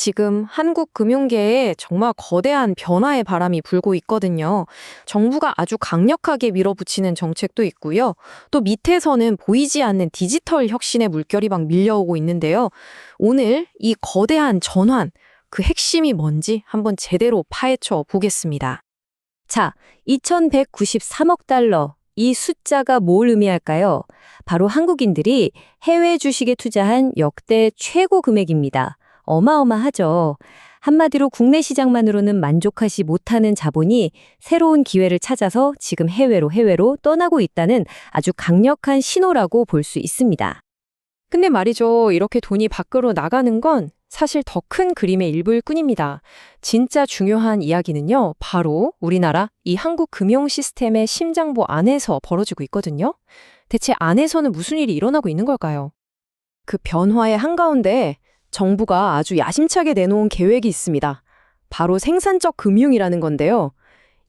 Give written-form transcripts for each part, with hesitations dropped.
지금 한국 금융계에 정말 거대한 변화의 바람이 불고 있거든요. 정부가 아주 강력하게 밀어붙이는 정책도 있고요. 또 밑에서는 보이지 않는 디지털 혁신의 물결이 막 밀려오고 있는데요. 오늘 이 거대한 전환, 그 핵심이 뭔지 한번 제대로 파헤쳐 보겠습니다. 자, 2193억 달러. 이 숫자가 뭘 의미할까요? 바로 한국인들이 해외 주식에 투자한 역대 최고 금액입니다. 어마어마하죠. 한마디로 국내 시장만으로는 만족하지 못하는 자본이 새로운 기회를 찾아서 지금 해외로 떠나고 있다는 아주 강력한 신호라고 볼 수 있습니다. 근데 말이죠. 이렇게 돈이 밖으로 나가는 건 사실 더 큰 그림의 일부일 뿐입니다. 진짜 중요한 이야기는요. 바로 우리나라 이 한국 금융 시스템의 심장부 안에서 벌어지고 있거든요. 대체 안에서는 무슨 일이 일어나고 있는 걸까요? 그 변화의 한가운데 정부가 아주 야심차게 내놓은 계획이 있습니다. 바로 생산적 금융이라는 건데요.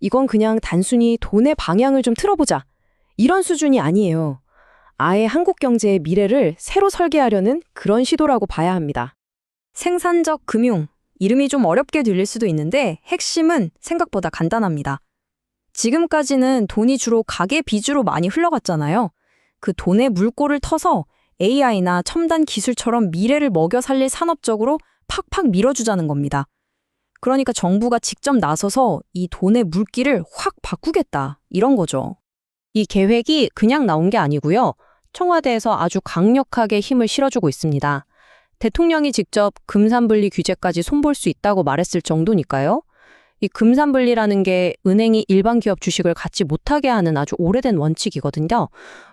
이건 그냥 단순히 돈의 방향을 좀 틀어보자. 이런 수준이 아니에요. 아예 한국 경제의 미래를 새로 설계하려는 그런 시도라고 봐야 합니다. 생산적 금융. 이름이 좀 어렵게 들릴 수도 있는데 핵심은 생각보다 간단합니다. 지금까지는 돈이 주로 가계 비주로 많이 흘러갔잖아요. 그 돈의 물꼬를 터서 AI나 첨단 기술처럼 미래를 먹여 살릴 산업적으로 팍팍 밀어주자는 겁니다. 그러니까 정부가 직접 나서서 이 돈의 물길을 확 바꾸겠다, 이런 거죠. 이 계획이 그냥 나온 게 아니고요. 청와대에서 아주 강력하게 힘을 실어주고 있습니다. 대통령이 직접 금산분리 규제까지 손볼 수 있다고 말했을 정도니까요. 이 금산분리라는 게 은행이 일반 기업 주식을 갖지 못하게 하는 아주 오래된 원칙이거든요.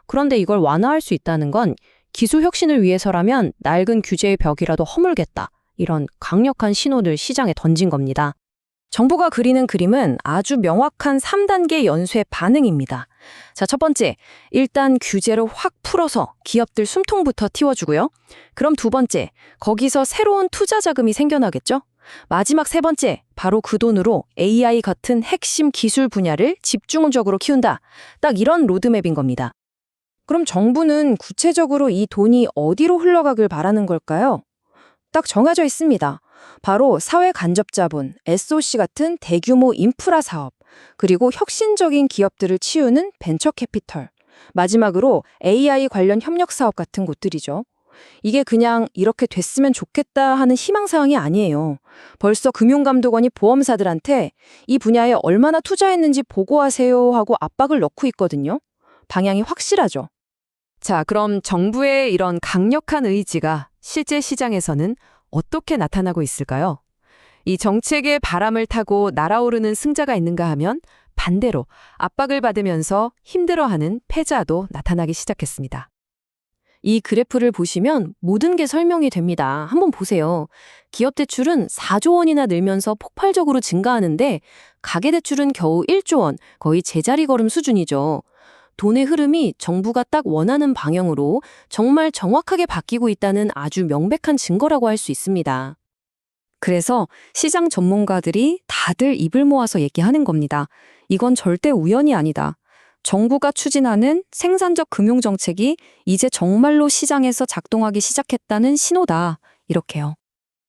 그런데 이걸 완화할 수 있다는 건 기술 혁신을 위해서라면 낡은 규제의 벽이라도 허물겠다. 이런 강력한 신호를 시장에 던진 겁니다. 정부가 그리는 그림은 아주 명확한 3단계 연쇄 반응입니다. 자, 첫 번째, 일단 규제를 확 풀어서 기업들 숨통부터 틔워주고요. 그럼 두 번째, 거기서 새로운 투자 자금이 생겨나겠죠? 마지막 세 번째, 바로 그 돈으로 AI 같은 핵심 기술 분야를 집중적으로 키운다. 딱 이런 로드맵인 겁니다. 그럼 정부는 구체적으로 이 돈이 어디로 흘러가길 바라는 걸까요? 딱 정해져 있습니다. 바로 사회 간접 자본, SOC 같은 대규모 인프라 사업, 그리고 혁신적인 기업들을 치우는 벤처 캐피털, 마지막으로 AI 관련 협력 사업 같은 곳들이죠. 이게 그냥 이렇게 됐으면 좋겠다 하는 희망사항이 아니에요. 벌써 금융감독원이 보험사들한테 이 분야에 얼마나 투자했는지 보고하세요 하고 압박을 넣고 있거든요. 방향이 확실하죠. 자, 그럼 정부의 이런 강력한 의지가 실제 시장에서는 어떻게 나타나고 있을까요? 이 정책의 바람을 타고 날아오르는 승자가 있는가 하면 반대로 압박을 받으면서 힘들어하는 패자도 나타나기 시작했습니다. 이 그래프를 보시면 모든 게 설명이 됩니다. 한번 보세요. 기업 대출은 4조 원이나 늘면서 폭발적으로 증가하는데 가계대출은 겨우 1조 원, 거의 제자리 걸음 수준이죠. 돈의 흐름이 정부가 딱 원하는 방향으로 정말 정확하게 바뀌고 있다는 아주 명백한 증거라고 할 수 있습니다. 그래서 시장 전문가들이 다들 입을 모아서 얘기하는 겁니다. 이건 절대 우연이 아니다. 정부가 추진하는 생산적 금융정책이 이제 정말로 시장에서 작동하기 시작했다는 신호다. 이렇게요.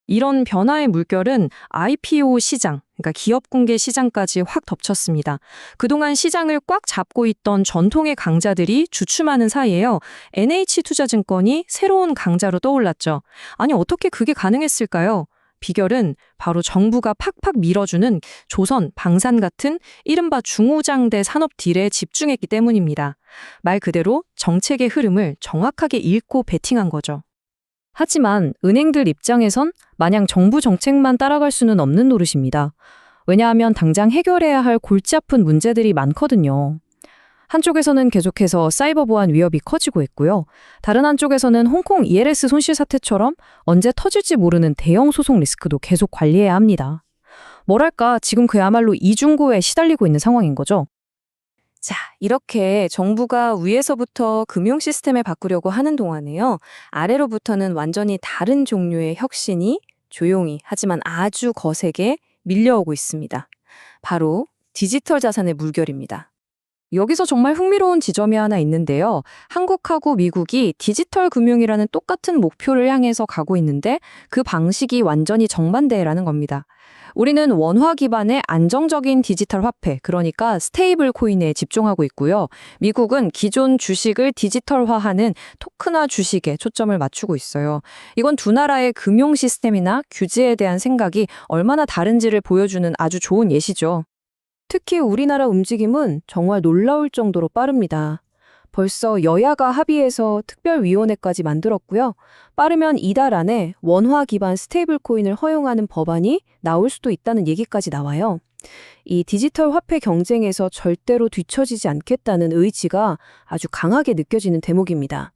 이런 변화의 물결은 IPO 시장, 그러니까 기업 공개 시장까지 확 덮쳤습니다. 그동안 시장을 꽉 잡고 있던 전통의 강자들이 주춤하는 사이에요. NH투자증권이 새로운 강자로 떠올랐죠. 아니, 어떻게 그게 가능했을까요? 비결은 바로 정부가 팍팍 밀어주는 조선, 방산 같은 이른바 중후장대 산업 딜에 집중했기 때문입니다. 말 그대로 정책의 흐름을 정확하게 읽고 베팅한 거죠. 하지만 은행들 입장에선 마냥 정부 정책만 따라갈 수는 없는 노릇입니다. 왜냐하면 당장 해결해야 할 골치 아픈 문제들이 많거든요. 한쪽에서는 계속해서 사이버 보안 위협이 커지고 있고요. 다른 한쪽에서는 홍콩 ELS 손실 사태처럼 언제 터질지 모르는 대형 소송 리스크도 계속 관리해야 합니다. 뭐랄까, 지금 그야말로 이중고에 시달리고 있는 상황인 거죠. 자, 이렇게 정부가 위에서부터 금융 시스템을 바꾸려고 하는 동안에요. 아래로부터는 완전히 다른 종류의 혁신이 조용히 하지만 아주 거세게 밀려오고 있습니다. 바로 디지털 자산의 물결입니다. 여기서 정말 흥미로운 지점이 하나 있는데요. 한국하고 미국이 디지털 금융이라는 똑같은 목표를 향해서 가고 있는데 그 방식이 완전히 정반대라는 겁니다. 우리는 원화 기반의 안정적인 디지털 화폐, 그러니까 스테이블 코인에 집중하고 있고요. 미국은 기존 주식을 디지털화하는 토큰화 주식에 초점을 맞추고 있어요. 이건 두 나라의 금융 시스템이나 규제에 대한 생각이 얼마나 다른지를 보여주는 아주 좋은 예시죠. 특히 우리나라 움직임은 정말 놀라울 정도로 빠릅니다. 벌써 여야가 합의해서 특별위원회까지 만들었고요. 빠르면 이달 안에 원화 기반 스테이블 코인을 허용하는 법안이 나올 수도 있다는 얘기까지 나와요. 이 디지털 화폐 경쟁에서 절대로 뒤처지지 않겠다는 의지가 아주 강하게 느껴지는 대목입니다.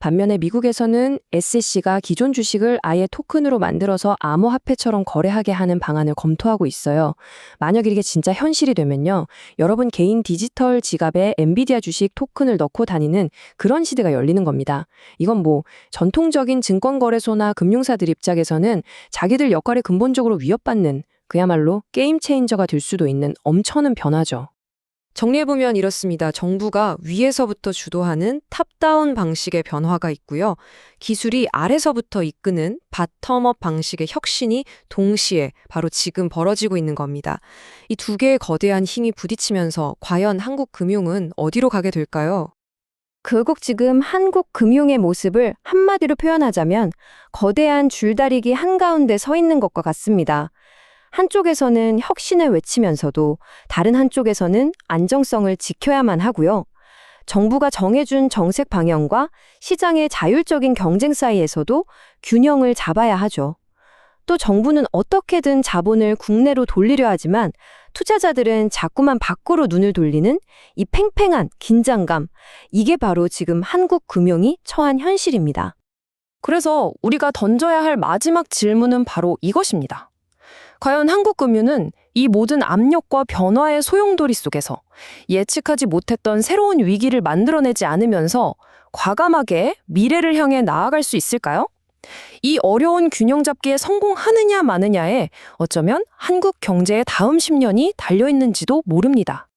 반면에 미국에서는 SEC가 기존 주식을 아예 토큰으로 만들어서 암호화폐처럼 거래하게 하는 방안을 검토하고 있어요. 만약 이게 진짜 현실이 되면요. 여러분 개인 디지털 지갑에 엔비디아 주식 토큰을 넣고 다니는 그런 시대가 열리는 겁니다. 이건 뭐 전통적인 증권거래소나 금융사들 입장에서는 자기들 역할에 근본적으로 위협받는 그야말로 게임 체인저가 될 수도 있는 엄청난 변화죠. 정리해보면 이렇습니다. 정부가 위에서부터 주도하는 탑다운 방식의 변화가 있고요. 기술이 아래서부터 이끄는 바텀업 방식의 혁신이 동시에 바로 지금 벌어지고 있는 겁니다. 이 두 개의 거대한 힘이 부딪히면서 과연 한국 금융은 어디로 가게 될까요? 결국 지금 한국 금융의 모습을 한마디로 표현하자면 거대한 줄다리기 한가운데 서 있는 것과 같습니다. 한쪽에서는 혁신을 외치면서도 다른 한쪽에서는 안정성을 지켜야만 하고요. 정부가 정해준 정책 방향과 시장의 자율적인 경쟁 사이에서도 균형을 잡아야 하죠. 또 정부는 어떻게든 자본을 국내로 돌리려 하지만 투자자들은 자꾸만 밖으로 눈을 돌리는 이 팽팽한 긴장감, 이게 바로 지금 한국 금융이 처한 현실입니다. 그래서 우리가 던져야 할 마지막 질문은 바로 이것입니다. 과연 한국 금융은 이 모든 압력과 변화의 소용돌이 속에서 예측하지 못했던 새로운 위기를 만들어내지 않으면서 과감하게 미래를 향해 나아갈 수 있을까요? 이 어려운 균형 잡기에 성공하느냐 마느냐에 어쩌면 한국 경제의 다음 10년이 달려있는지도 모릅니다.